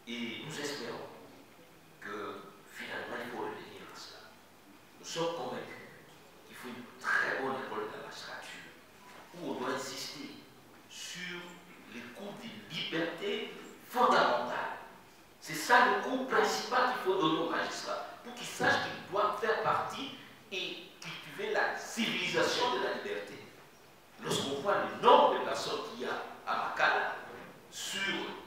Et nous espérons que finalement il faut revenir à cela. Nous sommes convaincus qu'il faut une très bonne école de la magistrature où on doit insister sur les cours de liberté fondamentales. C'est ça le cours principal qu'il faut donner aux magistrats pour qu'ils sachent qu'ils doivent faire partie et cultiver la civilisation de la liberté. Lorsqu'on voit le nombre de personnes qu'il y a à Makala, sur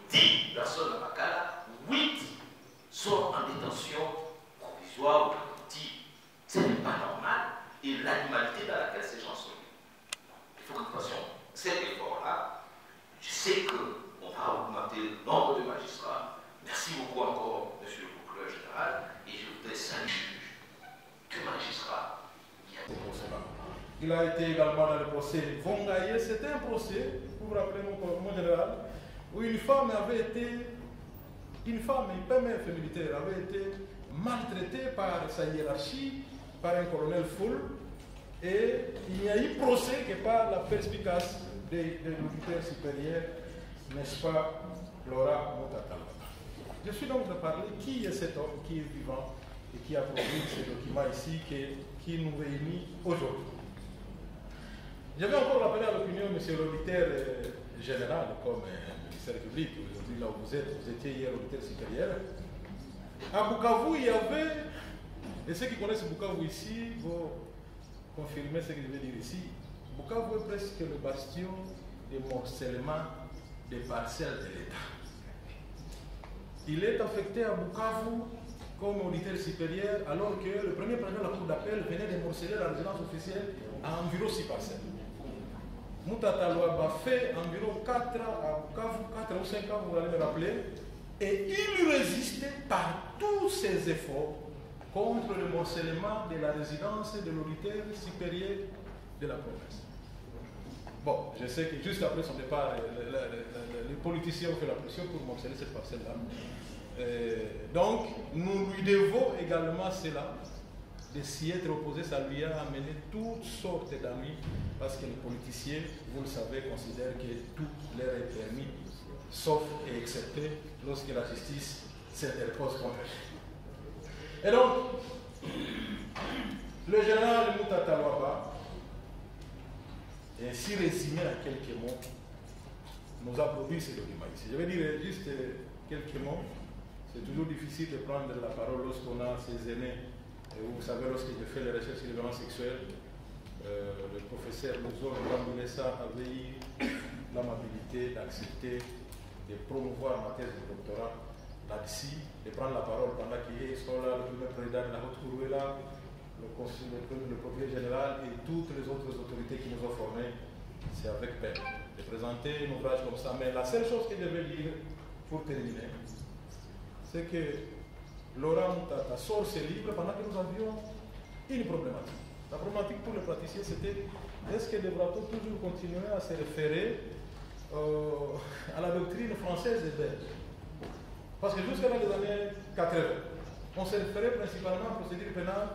10 personnes à Makala, 8 sont en détention provisoire ou préventive. Ce n'est pas normal. Et l'animalité dans laquelle ces gens sont. Il faut que nous fassions cet effort-là. Je sais qu'on va augmenter le nombre de magistrats. Merci beaucoup encore, monsieur le procureur général. Et je voudrais saluer que magistrat qui a été procès-là. Il a été également dans le procès Vongaye. C'était un procès, pour vous rappeler mon général, où une femme, une PMF militaire, avait été maltraitée par sa hiérarchie, par un colonel Foul, et il n'y a eu procès que par la perspicace des militaires supérieurs, n'est-ce pas, Laura Moutatalwa. Je suis donc de parler qui est cet homme qui est vivant et qui a produit ces documents ici qui nous réunit aujourd'hui. Je vais encore rappeler à l'opinion, monsieur l'auditeur général, comme ministère public, aujourd'hui là où vous êtes, vous étiez hier auditeur supérieur. À Bukavu, il y avait, et ceux qui connaissent Bukavu ici vont confirmer ce que je vais dire ici, Bukavu est presque le bastion de morcellement des parcelles de l'État. Il est affecté à Bukavu comme auditeur supérieur, alors que le premier président de la Cour d'appel venait de morceler la résidence officielle à environ 6 parcelles. Moutatalwa a fait environ 4 ans à Bukavu, 4 ou 5 ans, vous allez me rappeler, et il résistait par tous ses efforts contre le morcellement de la résidence de l'auditeur supérieur de la province. Bon, je sais que juste après son départ, les politiciens ont fait la pression pour morceler cette parcelle-là. Donc, nous lui devons également cela, de s'y être opposé. Ça lui a amené toutes sortes d'amis, parce que les politiciens, vous le savez, considèrent que tout leur est permis, sauf et excepté lorsque la justice s'interpose contre eux. Et donc, le général Moutatalwa, ainsi résumé en quelques mots, nous a produit ce document ici. Je vais dire juste quelques mots. C'est toujours difficile de prendre la parole lorsqu'on a ces aînés. Et vous savez, lorsque j'ai fait les recherches sur les violences sexuelles, le professeur Louzor Bamboulessa avait eu l'amabilité d'accepter de promouvoir ma thèse de doctorat là-dessus, de prendre la parole pendant qu'ils sont là, le premier président de la Haute Cour est là, le procureur général et toutes les autres autorités qui nous ont formés. C'est avec peine de présenter un ouvrage comme ça. Mais la seule chose que je vais dire pour terminer, c'est que Laura Moutata sort ses livres pendant que nous avions une problématique. La problématique pour les praticiens, c'était est-ce que devra-t-on toujours continuer à se référer à la doctrine française et belge? Parce que jusqu'à les années 80, on se référait principalement en procédure pénale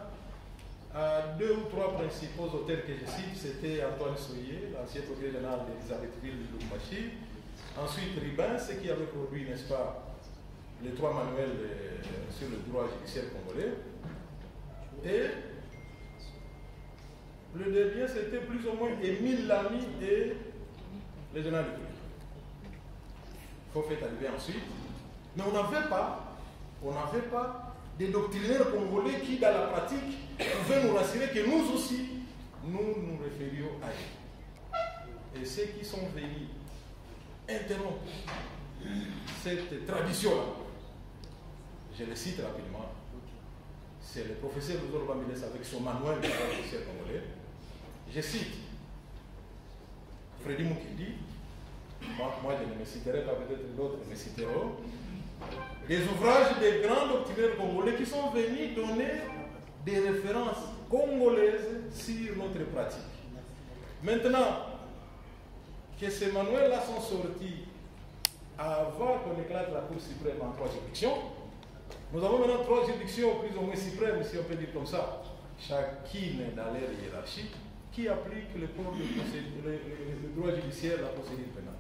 à 2 ou 3 principaux auteurs que je cite. C'était Antoine Soyer, l'ancien procureur général d'Elisabethville de Lubumbashi. Ensuite, Ribin, ce qui avait produit, n'est-ce pas, les 3 manuels sur le droit judiciaire congolais. Et le dernier, c'était plus ou moins Émile Lamy et le général de Koulibaly. Il faut faire arriver ensuite. Mais on n'avait pas des doctrinaires congolais qui, dans la pratique, pouvaient nous rassurer que nous aussi, nous nous référions à eux. Et ceux qui sont venus interrompre cette tradition-là, je le cite rapidement, c'est le professeur Louzor Bamboulessa avec son manuel de droit judiciaire congolais. Je cite Freddy Moukindi, moi je ne me citerai pas, peut-être d'autres me citeront, des ouvrages des grands doctrinaires congolais qui sont venus donner des références congolaises sur notre pratique. Maintenant que ces manuels-là sont sortis avant qu'on éclate la Cour suprême en 3 juridictions, nous avons maintenant 3 juridictions plus ou moins suprêmes, si on peut dire comme ça, chacune dans leur hiérarchie, qui appliquent le droit judiciaire, la procédure pénale.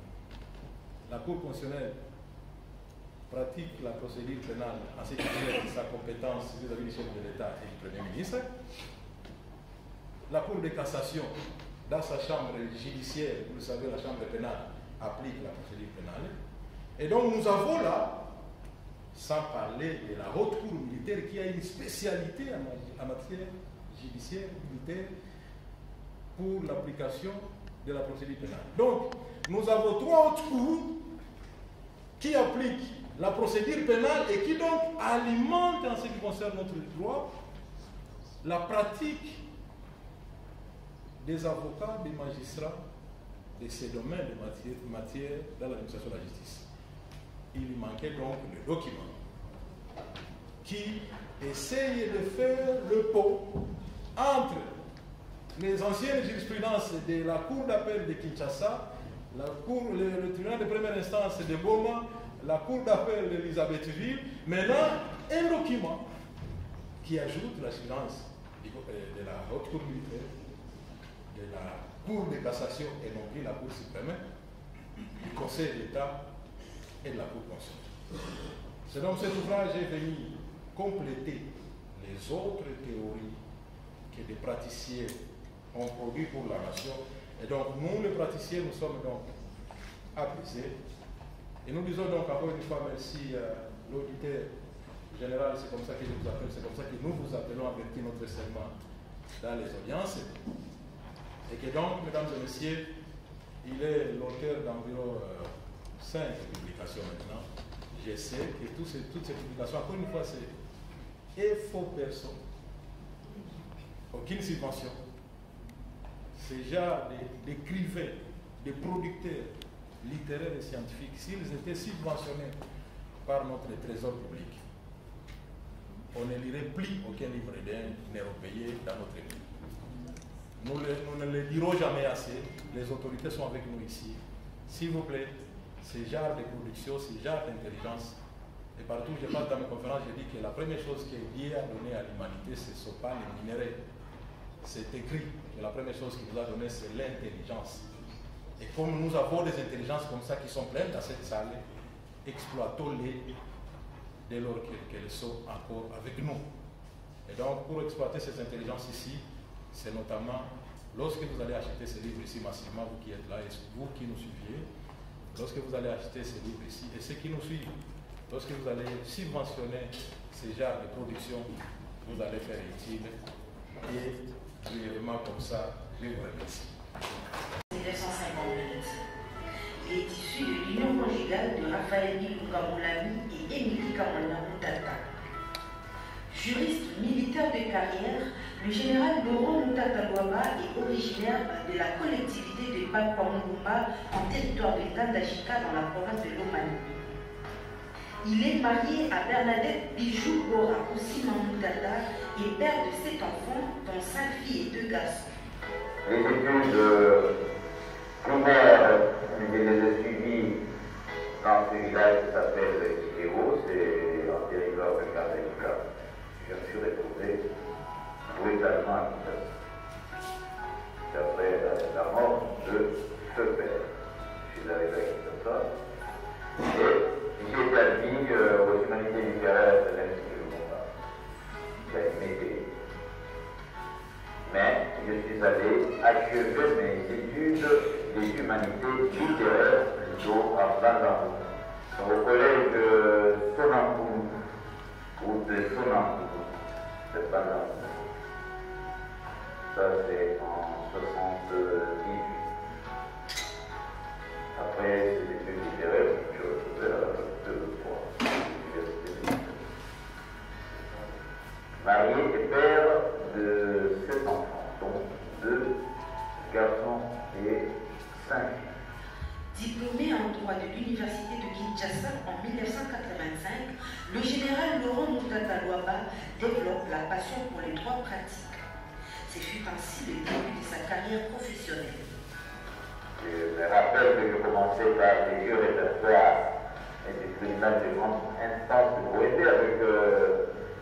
La Cour constitutionnelle pratique la procédure pénale en ce qui est sa compétence vis-à-vis du chef de l'État et du Premier ministre. La Cour de cassation, dans sa chambre judiciaire, vous le savez, la chambre pénale applique la procédure pénale. Et donc nous avons là, sans parler de la haute cour militaire qui a une spécialité en matière judiciaire, militaire, pour l'application de la procédure pénale. Donc, nous avons 3 hautes cours qui appliquent la procédure pénale et qui donc alimentent, en ce qui concerne notre droit, la pratique des avocats, des magistrats, de ces domaines de matière dans l'administration de la justice. Il manquait donc le document qui essaye de faire le pont entre les anciennes jurisprudences de la Cour d'appel de Kinshasa, le tribunal de première instance de Goma, la Cour d'appel d'Elisabethville, maintenant un document qui ajoute la jurisprudence de la haute cour militaire, de la Cour de cassation et non plus la Cour suprême, du Conseil d'État et de la Cour constitutionnelle. C'est donc cet ouvrage est venu compléter les autres théories que des praticiens ont produit pour la nation. Et donc, nous, les praticiens, nous sommes donc apaisés. Et nous disons donc encore une fois merci à l'auditeur général, c'est comme ça que je vous appelle, c'est comme ça que nous vous appelons à vertir notre serment dans les audiences. Et que donc, mesdames et messieurs, il est l'auteur d'environ 5 publications maintenant. Je sais que toutes ces publications, encore une fois, c'est faux personne, aucune subvention. Ces gens d'écrivains, de producteurs littéraires et scientifiques, s'ils étaient subventionnés par notre trésor public, on ne lirait plus aucun livre d'un Européen dans notre pays. Nous ne le dirons jamais assez, les autorités sont avec nous ici. S'il vous plaît, ce genre de production, ce genre d'intelligence, et partout je parle dans mes conférences, je dis que la première chose que Dieu a donnée à l'humanité, ce ne sont pas les minéraux. C'est écrit que la première chose qu'il nous a donnée, c'est l'intelligence. Et comme nous avons des intelligences comme ça qui sont pleines dans cette salle, exploitons-les dès lors qu'elles sont encore avec nous. Et donc, pour exploiter ces intelligences ici, c'est notamment lorsque vous allez acheter ces livres ici massivement, vous qui êtes là et vous qui nous suivez, lorsque vous allez acheter ces livres ici et ceux qui nous suivent, lorsque vous allez subventionner ces genres de production, vous allez faire utile et brièvement comme ça, je vous remercie. 1958. Il est issu de l'union conjugale de Raphaël Lukamulami et Émilie Kamana Moutata. Juriste militaire de carrière, le général Laurent Moutata Louaba est originaire de la collectivité de Bakwamouba en territoire de Tandashika dans la province de Lomami. Il est marié à Bernadette Bijou Bora Ousima Moutata et père de 7 enfants, dont 5 filles et 2 garçons. Les études primaires, je les ai suivies dans ce village qui s'appelle Kidéo, c'est en territoire de Tandashika. Je me suis retrouvé brutalement à Kinshasa. Après la mort de ce père, je suis arrivé à Kinshasa et j'ai été admis aux humanités littéraires de l'Institut Lumumba. J'ai aimé. Mais je suis allé achever mes études des humanités littéraires plutôt à Bandamou, au collège de Sonampoum ou de Sonampoum. C'est Bandamou. Ça c'est en 78. Après ces études littéraires, je suis retrouvé à la faculté de droit, l'université de marié et père de 7 enfants, dont 2 garçons et 5 filles. Diplômé en droit de l'université de Kinshasa en 1985, le général Laurent Moutata Louaba développe la passion pour les droits pratiques. Ce fut ainsi le début de sa carrière professionnelle. Je me rappelle que je commençais par les vieux répertoires et des tribunaux de grande instance de Bouété avec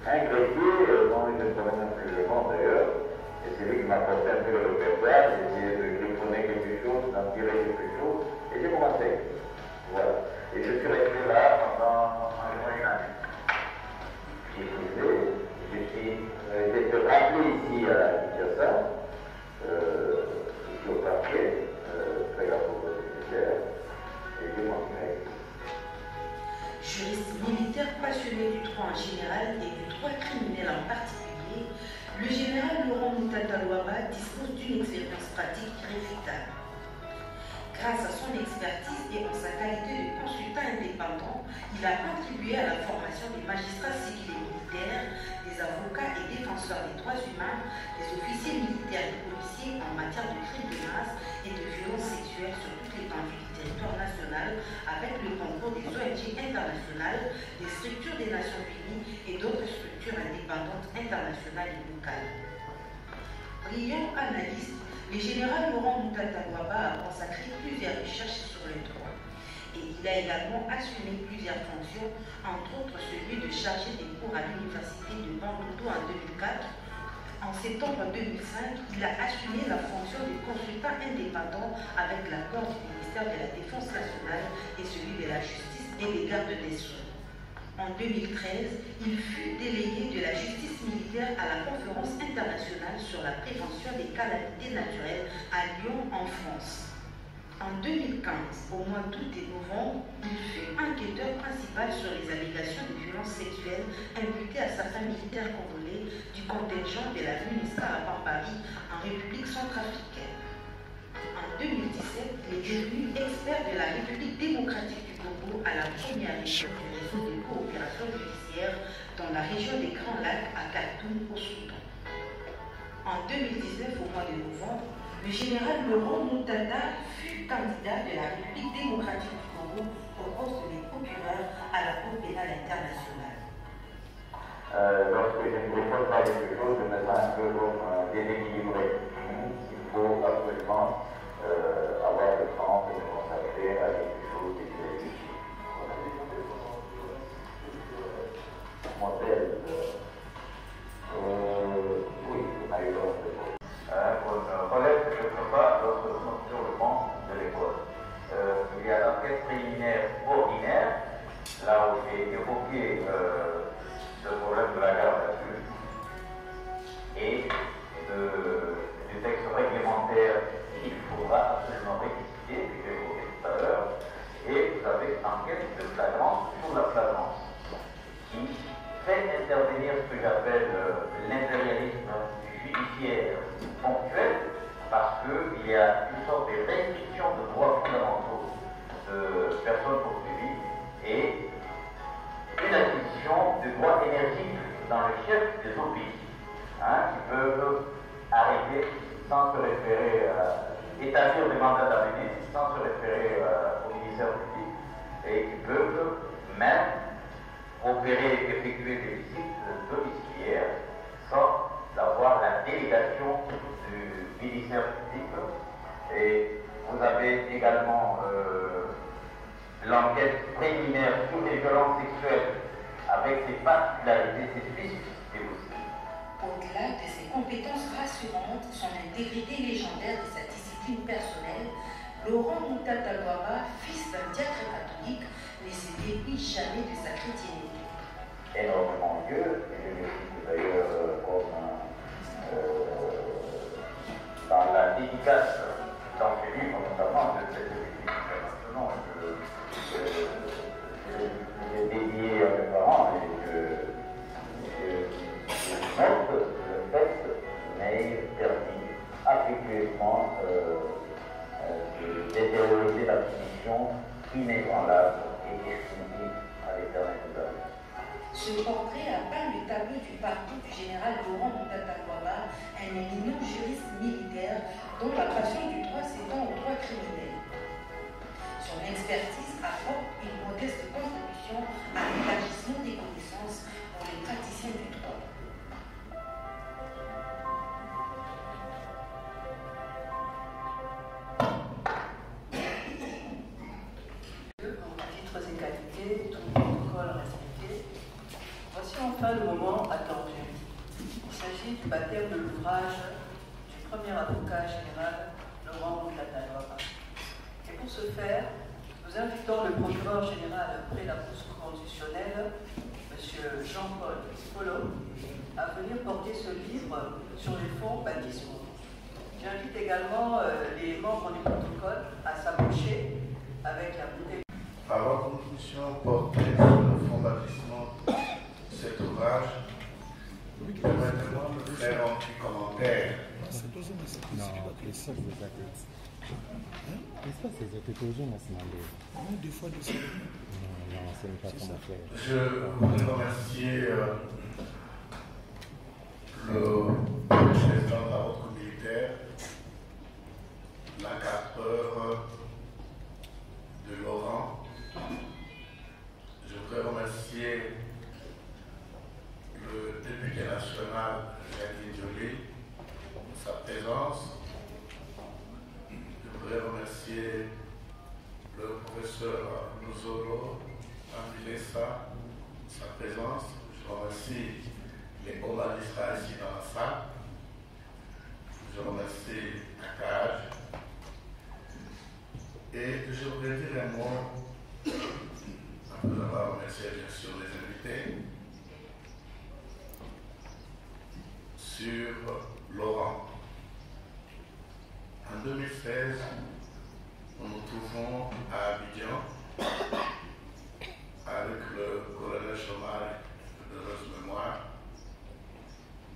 un greffier dont je ne connais même plus le nom d'ailleurs. Et c'est lui qui m'a apporté un peu le répertoire, j'ai essayé de griffonner quelque chose, d'en tirer quelque chose, et j'ai commencé. Voilà. Et je suis resté là pendant passionné du droit en général et du droit criminel en particulier, le général Laurent Moutata Louaba dispose d'une expérience pratique irréfutable. Grâce à son expertise et en sa qualité de consultant indépendant, il a contribué à la formation des magistrats civils et militaires, des avocats et défenseurs des droits humains, des officiers militaires et policiers en matière de crimes de masse et de violences sexuelles sur toute l'étendue du territoire national, avec le concours des ONG internationales, des structures des Nations Unies et d'autres structures indépendantes internationales et locales. Brillant analyste, le général Laurent Moutata Louaba a consacré plusieurs recherches sur le droit et il a également assumé plusieurs fonctions, entre autres celui de chargé des cours à l'université de Bandundu en 2004. En septembre 2005, il a assumé la fonction de consultant indépendant avec l'accord du ministère de la Défense nationale et celui de la Justice et des gardes des Sceaux. En 2013, il fut délégué de la justice militaire à la conférence internationale sur la prévention des calamités naturelles à Lyon, en France. En 2015, au mois d'août et novembre, il fut enquêteur principal sur les allégations de violences sexuelles imputées à certains militaires congolais du contingent de la MINUSCA à Pampari, en République centrafricaine. En 2017, il est devenu expert de la République démocratique du Congo à la première région du réseau de coopération judiciaire dans la région des Grands Lacs à Khartoum, au Soudan. En 2019, au mois de novembre, le général Laurent Moutata fut candidat de la République démocratique du Congo au poste de procureur à la Cour pénale internationale. Lorsque je ne réponds pas quelque chose, je me sens un peu comme déséquilibré. Il faut absolument avoir le temps de me consacrer à quelque chose qui est réfléchi. Modèle. Oui, on a eu l'autre. On relève quelque part lorsque nous sommes sur le banc de l'école. Il y a l'enquête préliminaire ordinaire, là où j'ai évoqué le problème de la garde à vue et du texte réglementaire qu'il faudra absolument rectifier, que j'ai évoqué tout à l'heure, et vous avez l'enquête de flagrance sur la flagrance, qui fait intervenir ce que j'appelle l'impérialisme judiciaire ponctuel, parce qu'il y a une sorte de restriction de droits fondamentaux de personnes poursuivies et une acquisition de droits énergiques dans le chef des autres pays, qui peuvent arrêter sans se référer établir des mandats d'amener sans se référer au ministère public et qui peuvent même opérer, effectuer des visites domiciliaires sans avoir la délégation du ministère public. Et vous avez également l'enquête préliminaire sur les violences sexuelles avec ses particularités, ses spécificités aussi. Au-delà de ses compétences rassurantes, son intégrité légendaire et sa discipline personnelle, Laurent Moutata Louaba, fils d'un diacre catholique, ne se dépouille jamais de sa chrétienté. Énormément Dieu, et je le cite d'ailleurs comme dans la dédicace dans ce livre, notamment de cette dédicace, j'ai dédié à mes parents et je note le fait m'ait permis affectueusement de détérioriser la punition inébranlable et exclusive à l'éternel de la vie. Ce portrait a peint le tableau du parcours du général Laurent Moutata Louaba, un éminent juriste militaire dont la passion du droit s'étend au droit criminel. Son expertise apporte une modeste contribution à l'élargissement des connaissances pour les praticiens du droit. Titres et qualités, tout protocole respecté. Voici enfin le moment attendu. Il s'agit du baptême de l'ouvrage du premier avocat général, Laurent Moutata Louaba. Et pour ce faire, nous invitons le procureur général près la Cour constitutionnelle, M. Jean-Paul Polo, à venir porter ce livre sur les fonds baptismaux. J'invite également les membres du protocole à s'approcher avec la bouteille. Alors que nous puissions porter sur le fonds baptismaux ouvrage, permettez-moi de faire un petit commentaire. Non, c'est ça que vous avez. L'espace des autorisés nationaux. Des fois, non, c'est une façon de faire. Je voudrais remercier le président de la haute militaire, l'encadreur de Laurent. Je voudrais remercier le député national, Jacqueline Joly, pour sa présence. Je voudrais remercier le professeur Nuzolo Ambilesa, sa présence. Je remercie les hauts magistrats ici dans la salle. Je remercie Akaj. Et je voudrais dire un mot, après avoir remercié bien sûr les invités, sur Laurent. En 2016, nous nous trouvons à Abidjan avec le colonel Chomal de Rose Mémoire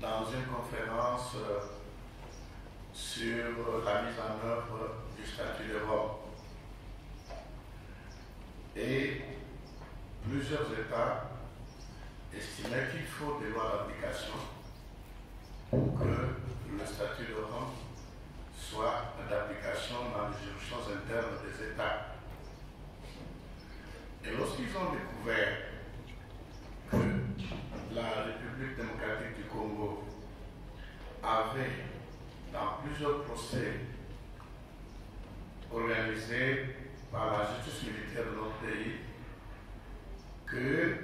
dans une conférence sur la mise en œuvre du statut de Rome. Et plusieurs États estimaient qu'il faut des lois d'application pour que le statut de Rome soit d'application dans les juridictions internes des États. Et lorsqu'ils ont découvert que la République démocratique du Congo avait, dans plusieurs procès organisés par la justice militaire de notre pays, que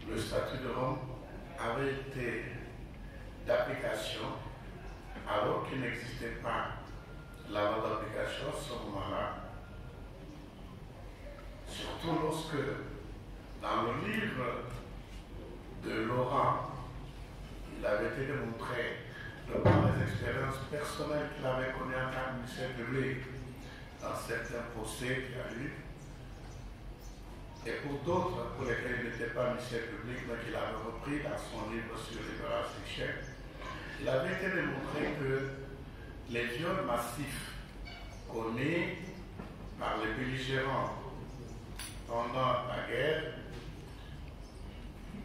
le statut de Rome avait été d'application alors qu'il n'existait pas la loi d'application à ce moment-là, surtout lorsque dans le livre de Laurent, il avait été démontré de par les expériences personnelles qu'il avait connues en tant que ministère public dans certains procès qu'il a eu, et pour d'autres pour lesquels il n'était pas ministère public, mais qu'il avait repris dans son livre sur les violences sexuelles, il avait été démontré que les viols massifs commis par les belligérants pendant la guerre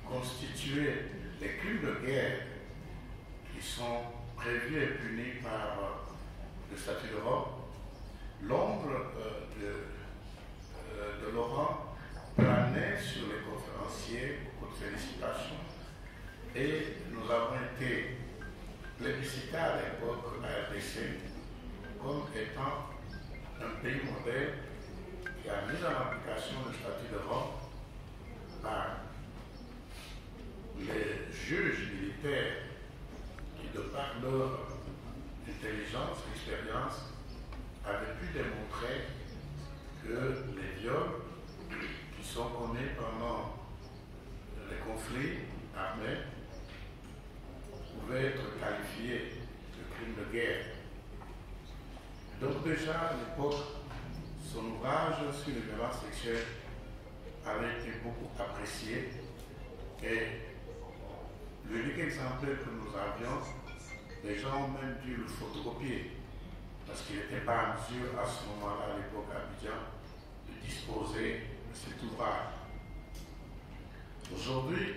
constituaient les crimes de guerre qui sont prévus et punis par le statut de Rome. L'ombre de Laurent planait sur les conférenciers, beaucoup de félicitations, et nous avons été plébiscité à l'époque à RDC comme étant un pays modèle qui a mis en application le statut de Rome par les juges militaires qui, de par leur intelligence, expérience, avaient pu démontrer que les viols qui sont commis pendant les conflits armés pouvaient être qualifiés de crimes de guerre. Donc déjà à l'époque, son ouvrage sur les violences sexuelles avait été beaucoup apprécié et l'unique exemplaire que nous avions, les gens ont même dû le photocopier parce qu'il n'était pas en mesure à ce moment-là, à l'époque à Abidjan, de disposer de cet ouvrage. Aujourd'hui,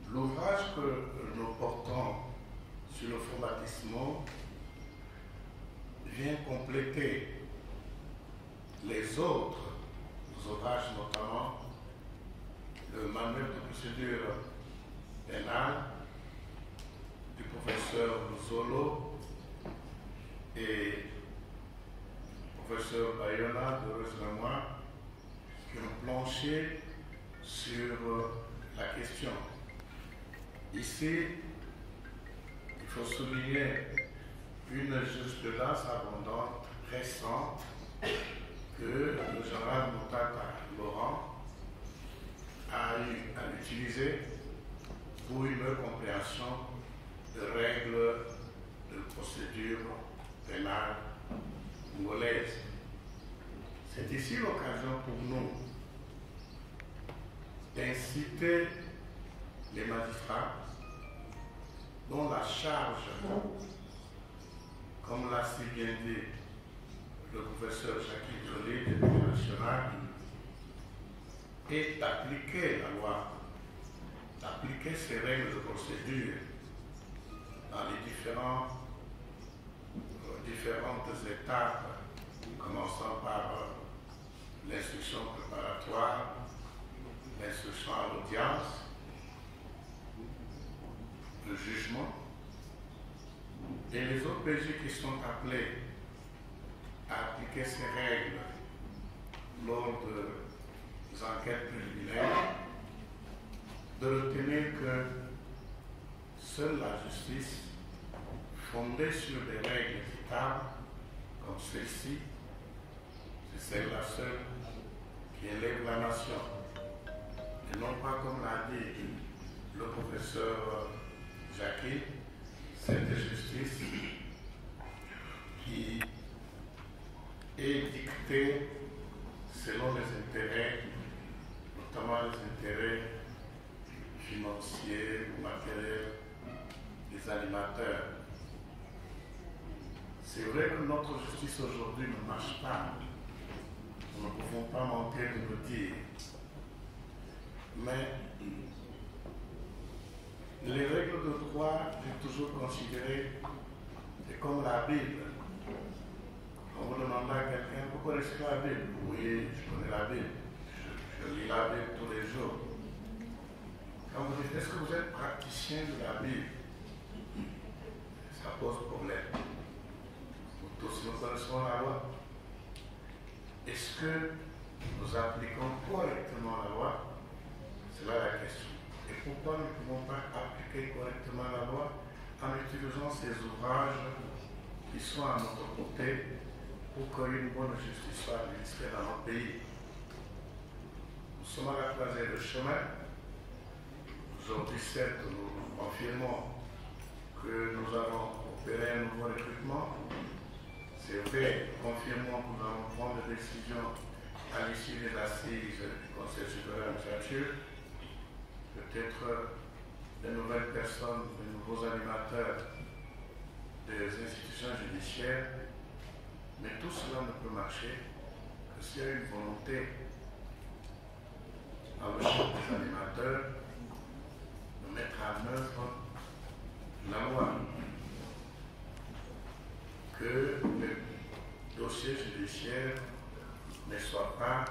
l'ouvrage que nous portons sur le fonds baptismaux vient compléter les autres ouvrages, notamment le manuel de procédure pénale du professeur Zolo et professeur Bayona de Rose Mémoire qui ont planché sur la question. Ici, il faut souligner une jurisprudence abondante, récente, que le général Moutata Laurent a eu à utiliser pour une compréhension de règles de procédure pénale congolaise. C'est ici l'occasion pour nous d'inciter les magistrats, dont la charge, comme l'a si bien dit le professeur Jackie Joly, député national, est d'appliquer la loi, d'appliquer ces règles de procédure dans les différentes étapes, commençant par l'instruction préparatoire, l'instruction à l'audience, le jugement, et les autres PJ qui sont appelés à appliquer ces règles lors des enquêtes préliminaires, de retenir que seule la justice, fondée sur des règles équitables comme celle-ci, c'est celle-là seule qui élève la nation. Et non pas, comme l'a dit le professeur Jackie, cette justice qui est dictée selon les intérêts, notamment les intérêts financiers ou matériels des animateurs. C'est vrai que notre justice aujourd'hui ne marche pas. Nous ne pouvons pas manquer de le dire. Mais les règles de droit, j'ai toujours considéré comme la Bible. Quand vous demandez à quelqu'un, vous connaissez la Bible? Oui, je connais la Bible. Je lis la Bible tous les jours. Quand vous dites, est-ce que vous êtes praticien de la Bible? Ça pose problème. Nous tous, nous connaissons la loi. Est-ce que nous appliquons correctement la loi? C'est là la question. Et pourquoi nous ne pouvons pas appliquer correctement la loi en utilisant ces ouvrages qui sont à notre côté pour qu'une bonne justice soit administrée dans notre pays? Nous sommes à la croisée de chemin. Aujourd'hui, certes, nous confirmons que nous allons opérer un nouveau recrutement. C'est vrai, confirmons que nous allons prendre des décisions à l'issue des assises du Conseil supérieur de la magistrature. Peut-être de nouvelles personnes, de nouveaux animateurs des institutions judiciaires, mais tout cela ne peut marcher que s'il y a une volonté dans le champ des animateurs de mettre en œuvre la loi, que le dossier judiciaire ne soit pas,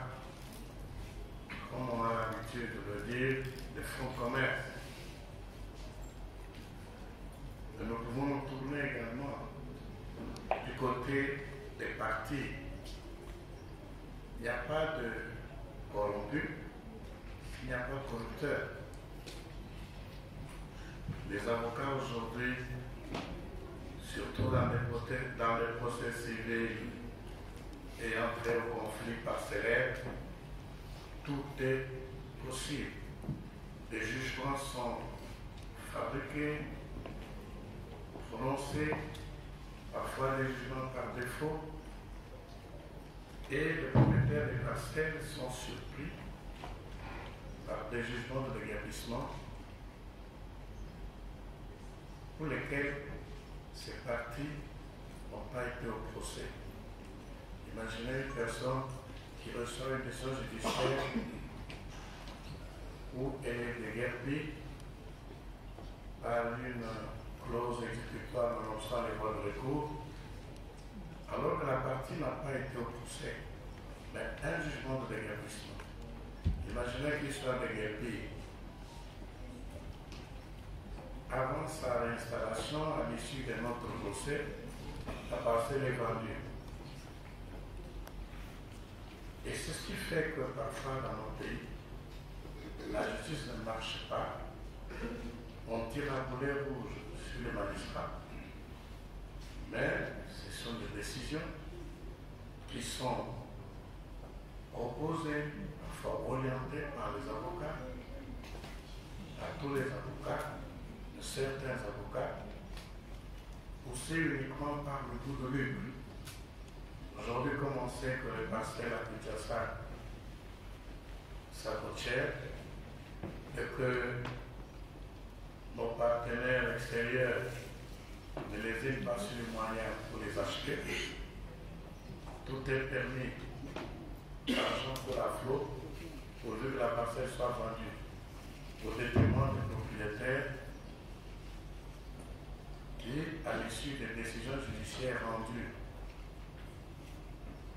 comme on a l'habitude de le dire, des fonds de commerce. Et nous pouvons nous tourner également du côté des partis. Il n'y a pas de corrompus, il n'y a pas de corrupteurs. Les avocats aujourd'hui, surtout dans les procès civils et entrer au conflit parcellaire, tout est possible. Les jugements sont fabriqués, prononcés, parfois des jugements par défaut, et les propriétaires des parcelles sont surpris par des jugements de déguerpissement pour lesquels ces parties n'ont pas été au procès. Imaginez une personne qui reçoit une décision judiciaire où elle est déguerpie par une clause exécutoire annonçant les voies de recours, alors que la partie n'a pas été au procès, mais un jugement de déguerpissement. Imaginez qu'il soit déguerpi avant sa réinstallation, à l'issue d'un autre procès, la parcelle est vendue. Et c'est ce qui fait que parfois dans nos pays, la justice ne marche pas. On tire un boulet rouge sur les magistrats. Mais ce sont des décisions qui sont proposées, parfois orientées par les avocats, à tous les avocats, de certains avocats, poussés uniquement par le goût de lucre. Aujourd'hui, comme on sait que les parcelles à Kinshasa, ça coûte cher, et que l'extérieur ne lésine pas sur les moyens pour les acheter. Tout est permis l'argent pour la flotte, pourvu que la parcelle soit vendue au détriment des propriétaires et à l'issue des décisions judiciaires rendues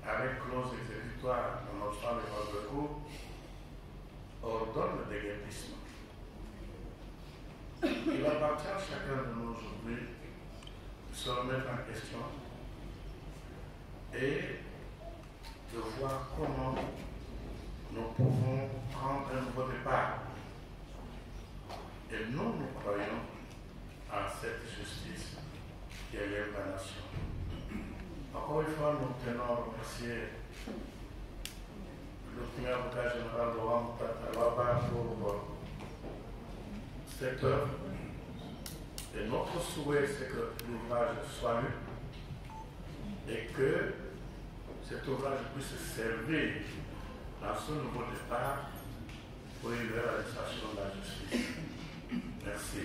avec clause exécutoire nonobstant les voies de recours, ordonne le déguerpissement. Il appartient à chacun de nous aujourd'hui de se remettre en question et de voir comment nous pouvons prendre un nouveau départ. Et nous croyons à cette justice qui élève la nation. Encore une fois, nous tenons à remercier le premier avocat général Laurent Tatalaba pour cette œuvre. Et notre souhait, c'est que l'ouvrage soit lu et que cet ouvrage puisse servir dans ce nouveau départ pour une réalisation de la justice. Merci.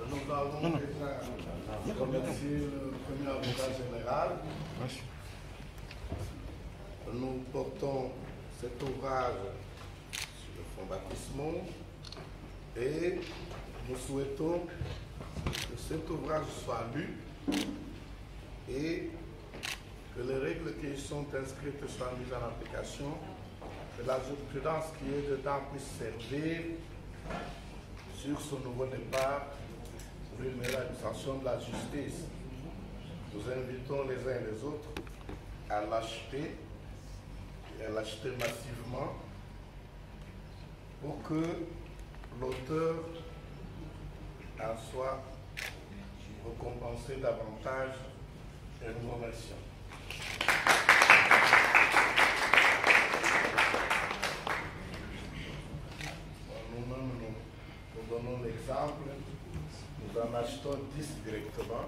Nous avons déjà remercié le premier avocat général. Nous portons cet ouvrage sur le fonds baptismaux et nous souhaitons que cet ouvrage soit lu et que les règles qui y sont inscrites soient mises en application, que la jurisprudence qui est dedans puisse servir sur ce nouveau départ pour une réalisation de la justice. Nous invitons les uns et les autres à l'acheter et à l'acheter massivement pour que l'auteur en soit récompensé davantage et nous remercions. Nous-mêmes, nous donnons l'exemple. Nous en achetons 10 directement.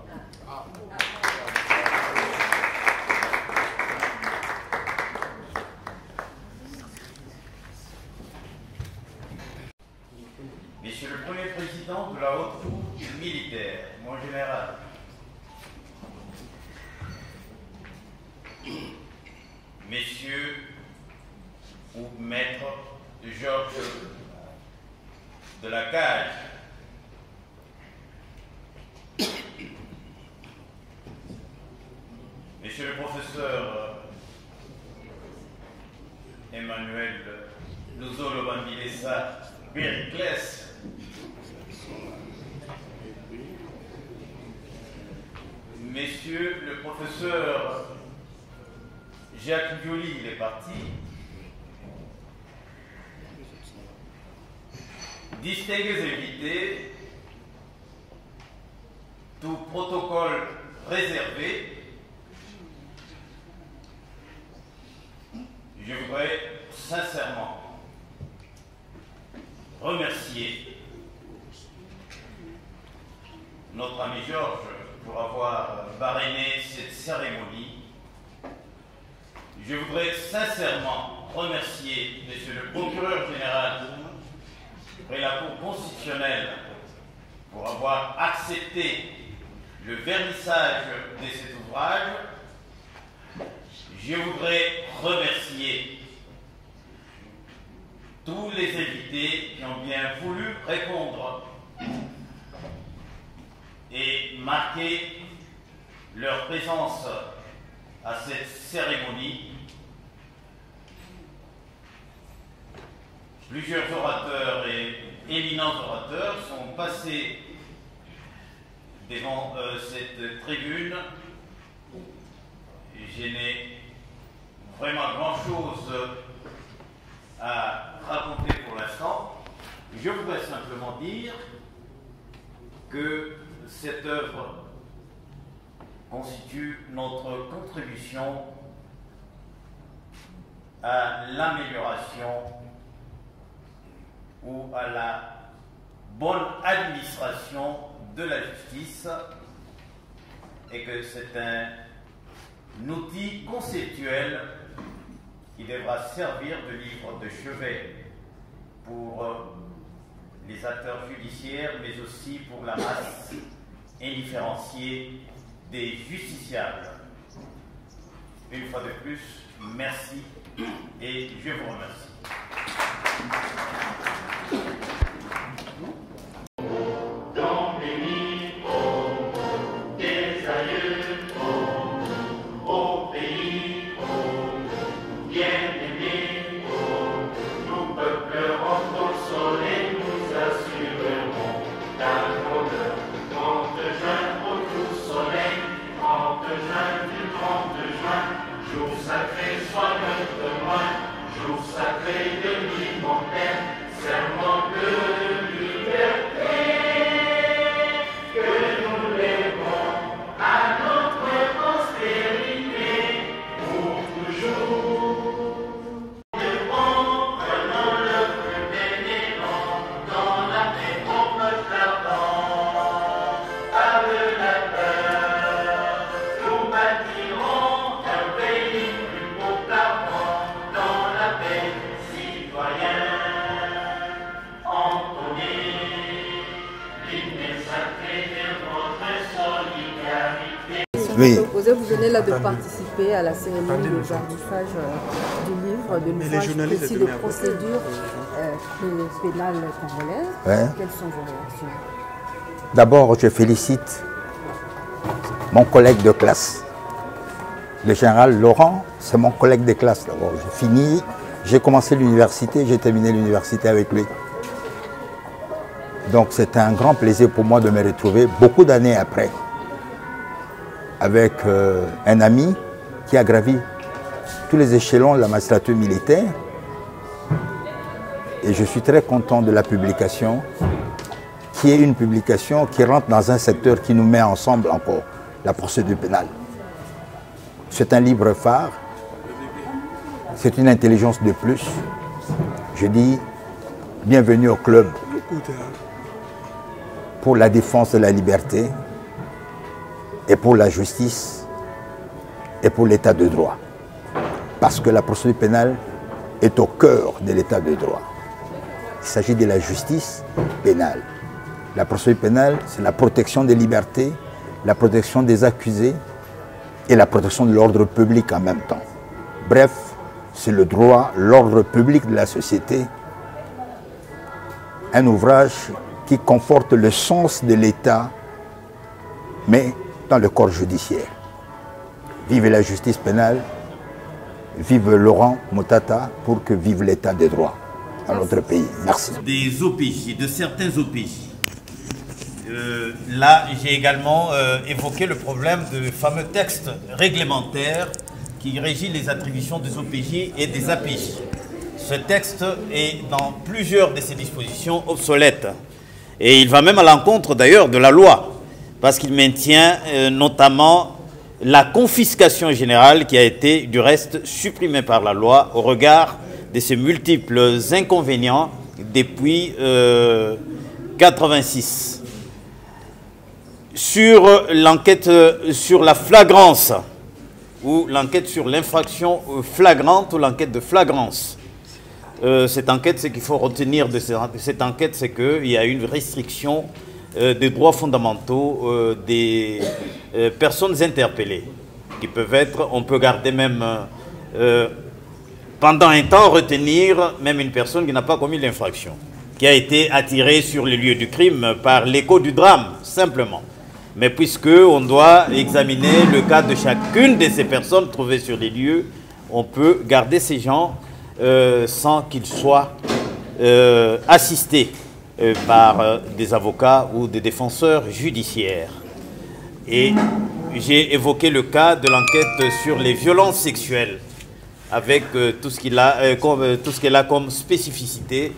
Monsieur le Premier Président de la Haute Cour militaire, mon général, Messieurs ou Maître de Georges de la Cage, Monsieur le professeur Emmanuel Louzolo-Bambilessa Périclès, Messieurs le professeur Jacques Violi, il est parti, distingués invités, tout protocole réservé, je voudrais sincèrement remercier notre ami Georges pour avoir parrainé cette cérémonie. Je voudrais sincèrement remercier Monsieur le procureur général près la Cour constitutionnelle pour avoir accepté le vernissage de cet ouvrage. Je voudrais remercier tous les invités qui ont bien voulu répondre et marquer leur présence à cette cérémonie. Plusieurs orateurs et éminents orateurs sont passés devant cette tribune. Je n'ai vraiment grand-chose à raconter pour l'instant. Je voudrais simplement dire que cette œuvre constitue notre contribution à l'amélioration ou à la bonne administration de la justice et que c'est un outil conceptuel qui devra servir de livre de chevet pour les acteurs judiciaires, mais aussi pour la masse indifférenciée des justiciables. Une fois de plus, merci et je vous remercie. Dans les nids des aïeux, au pays bien-aimé, nous peuplerons au soleil, nous assurerons la bonheur. 30 juin, au tout soleil, 30 juin du 30 juin, jour sacré soit notre loin, jour sacré de l'Immortel, serment de liberté, que nous lèverons à notre postérité pour toujours. Prenons le plus bel élan, dans la paix on me t'attend, avec la peur, nous bâtirons un pays plus beau qu'avant, dans la paix, citoyens. Oui. Vous venez là de participer à la cérémonie de vernissage du livre, de l'ouvrage précis de procédure pénale congolaise. Ouais. Quelles sont vos réactions? D'abord, je félicite mon collègue de classe. Le général Laurent, c'est mon collègue de classe. D'abord, j'ai commencé l'université, j'ai terminé l'université avec lui. Donc c'est un grand plaisir pour moi de me retrouver beaucoup d'années après avec un ami qui a gravi tous les échelons de la magistrature militaire. Et je suis très content de la publication, qui est une publication qui rentre dans un secteur qui nous met ensemble encore, la procédure pénale. C'est un livre phare, c'est une intelligence de plus. Je dis bienvenue au club pour la défense de la liberté et pour la justice et pour l'état de droit. Parce que la procédure pénale est au cœur de l'état de droit. Il s'agit de la justice pénale. La procédure pénale, c'est la protection des libertés, la protection des accusés et la protection de l'ordre public en même temps. Bref, c'est le droit, l'ordre public de la société. Un ouvrage qui conforte le sens de l'État, mais dans le corps judiciaire. Vive la justice pénale, vive Laurent Motata, pour que vive l'état de droit dans notre pays. Merci. Des OPJ, de certains OPJ. Là, j'ai également évoqué le problème du fameux texte réglementaire qui régit les attributions des OPJ et des APJ. Ce texte est dans plusieurs de ses dispositions obsolètes. Et il va même à l'encontre d'ailleurs de la loi, parce qu'il maintient notamment la confiscation générale qui a été du reste supprimée par la loi au regard de ses multiples inconvénients depuis 1986. Sur l'enquête sur la flagrance, ou l'enquête sur l'infraction flagrante ou l'enquête de flagrance, cette enquête, ce qu'il faut retenir de cette enquête, c'est qu'il y a une restriction des droits fondamentaux des personnes interpellées, qui peuvent être, on peut garder même pendant un temps, retenir même une personne qui n'a pas commis l'infraction, qui a été attirée sur les lieux du crime par l'écho du drame, simplement. Mais puisque on doit examiner le cas de chacune de ces personnes trouvées sur les lieux, on peut garder ces gens sans qu'ils soient assistés par des avocats ou des défenseurs judiciaires. Et j'ai évoqué le cas de l'enquête sur les violences sexuelles, avec tout ce qu'elle a comme spécificité,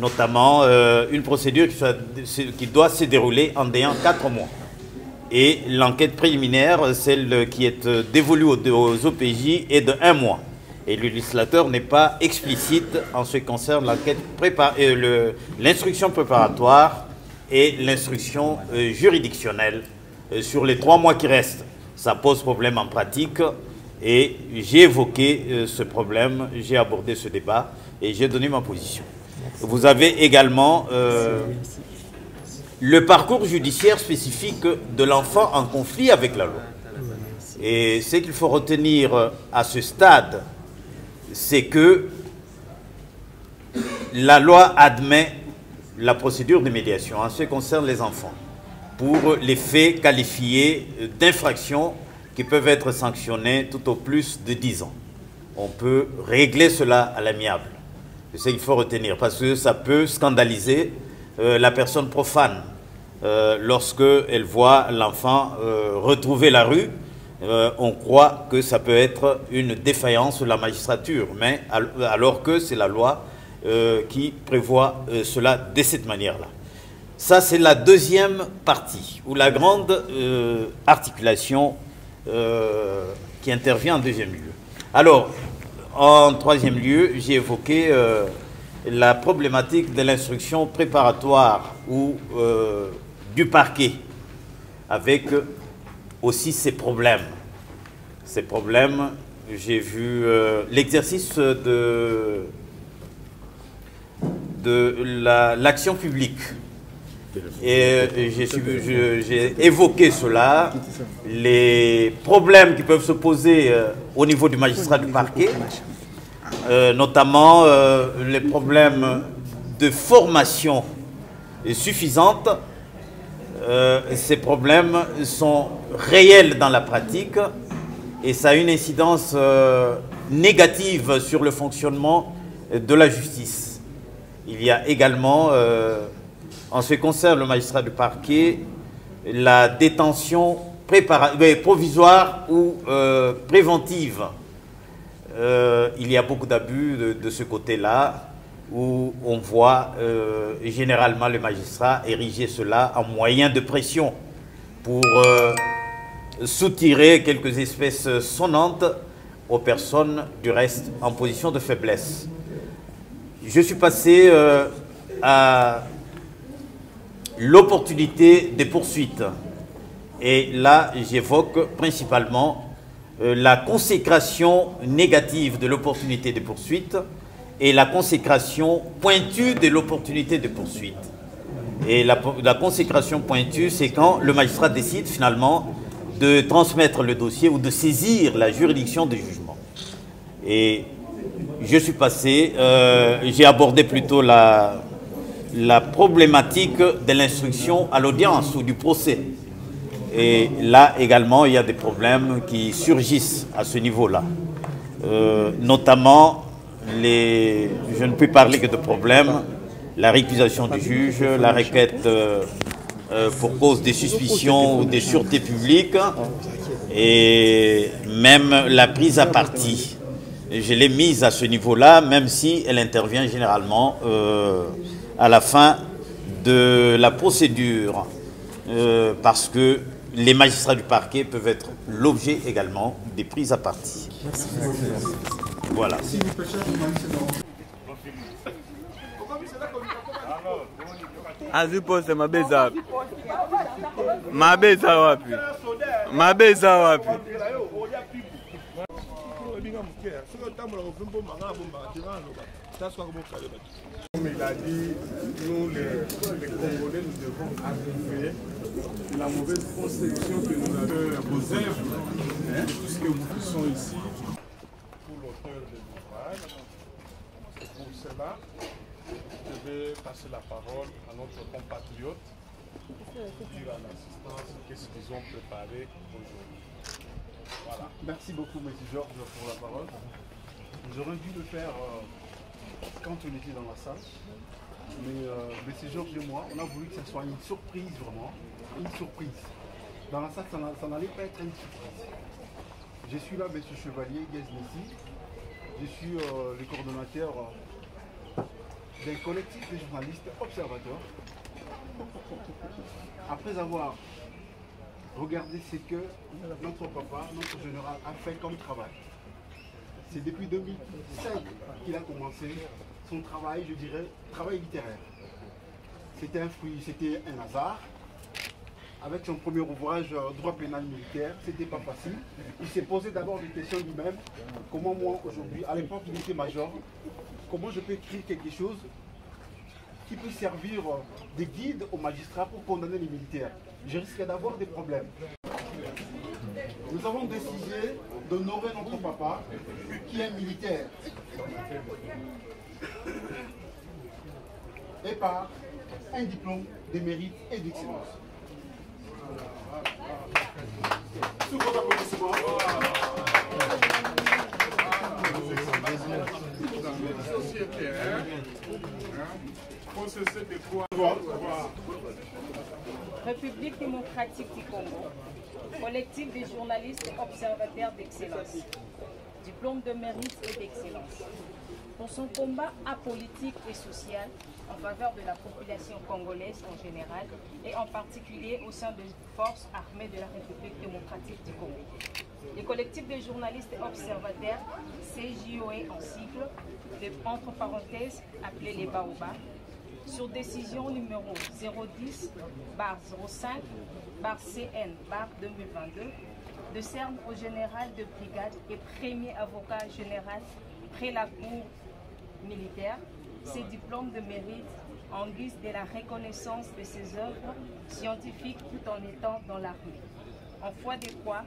notamment une procédure qui doit se dérouler en ayant 4 mois. Et l'enquête préliminaire, celle qui est dévolue aux OPJ, est de 1 mois. Et le législateur n'est pas explicite en ce qui concerne l'instruction préparatoire et l'instruction juridictionnelle sur les 3 mois qui restent. Ça pose problème en pratique et j'ai évoqué ce problème, j'ai abordé ce débat et j'ai donné ma position. Vous avez également le parcours judiciaire spécifique de l'enfant en conflit avec la loi. Et ce qu'il faut retenir à ce stade, c'est que la loi admet la procédure de médiation en ce qui concerne les enfants pour les faits qualifiés d'infractions qui peuvent être sanctionnés tout au plus de 10 ans. On peut régler cela à l'amiable. C'est ce qu'il faut retenir parce que ça peut scandaliser la personne profane lorsqu'elle voit l'enfant retrouver la rue. On croit que ça peut être une défaillance de la magistrature, mais alors que c'est la loi qui prévoit cela de cette manière-là. Ça, c'est la deuxième partie, ou la grande articulation qui intervient en deuxième lieu. Alors, en troisième lieu, j'ai évoqué la problématique de l'instruction préparatoire ou du parquet, avec aussi ces problèmes. Ces problèmes, j'ai vu l'exercice de l'action publique. Et j'ai évoqué cela, les problèmes qui peuvent se poser au niveau du magistrat du parquet, notamment les problèmes de formation suffisante. Ces problèmes sont réels dans la pratique et ça a une incidence négative sur le fonctionnement de la justice. Il y a également, en ce qui concerne le magistrat du parquet, la détention provisoire ou préventive. Il y a beaucoup d'abus de ce côté-là, où on voit généralement le magistrat ériger cela en moyen de pression pour soutirer quelques espèces sonnantes aux personnes du reste en position de faiblesse. Je suis passé à l'opportunité des poursuites et là j'évoque principalement la consécration négative de l'opportunité des poursuites et la consécration pointue de l'opportunité de poursuite. Et la consécration pointue, c'est quand le magistrat décide finalement de transmettre le dossier ou de saisir la juridiction du jugement. Et je suis passé, j'ai abordé plutôt la problématique de l'instruction à l'audience ou du procès. Et là également, il y a des problèmes qui surgissent à ce niveau-là. Notamment, je ne peux parler que de problèmes, la récusation du juge, la requête pour cause des suspicions ou des sûretés publiques et même la prise à partie. Je l'ai mise à ce niveau-là, même si elle intervient généralement à la fin de la procédure, parce que les magistrats du parquet peuvent être l'objet également des prises à partie. Voilà. Azipose mabeza wapi? Mabeza wapi? Mabeza wapi? Comme il a dit, nous les Congolais, nous devons arriver la mauvaise conception que nous avons posée, tout ce que nous faisons ici, pour l'auteur de Voilà. Et pour cela, je vais passer la parole à notre compatriote dû à l'assistance, qu'est-ce qu'ils ont préparé aujourd'hui. Voilà. Merci beaucoup, M. Georges, pour la parole. Nous aurions dû le faire quand on était dans la salle. Mais M. Georges et moi, on a voulu que ce soit une surprise, vraiment. Une surprise. Dans la salle, ça n'allait pas être une surprise. Je suis là, M. Chevalier, Guesnessi. Je suis le coordonnateur d'un collectif de journalistes observateurs. Après avoir regardé ce que notre papa, notre général a fait comme travail. C'est depuis 2005 qu'il a commencé son travail, je dirais, travail littéraire. C'était un fruit, c'était un hasard. Avec son premier ouvrage, Droit pénal militaire, c'était pas facile. Il s'est posé d'abord des questions lui-même. Comment moi, aujourd'hui, à l'époque il était major, comment je peux écrire quelque chose qui peut servir de guide aux magistrats pour condamner les militaires? Je risquais d'avoir des problèmes. Nous avons décidé d'honorer notre papa, qui est militaire. Et par un diplôme de mérite et d'excellence. Sous vos applaudissements. République démocratique du Congo, collectif des journalistes observateurs d'excellence, diplôme de mérite et d'excellence. Pour son combat apolitique et social en faveur de la population congolaise en général et en particulier au sein des forces armées de la République démocratique du Congo. Les collectifs de journalistes observateurs, CJOE en sigle, entre parenthèses appelés les Baobas, sur décision numéro 010-05-CN-2022, décerne au général de brigade et premier avocat général près la cour militaire ses diplômes de mérite en guise de la reconnaissance de ses œuvres scientifiques tout en étant dans l'armée. En foi de quoi,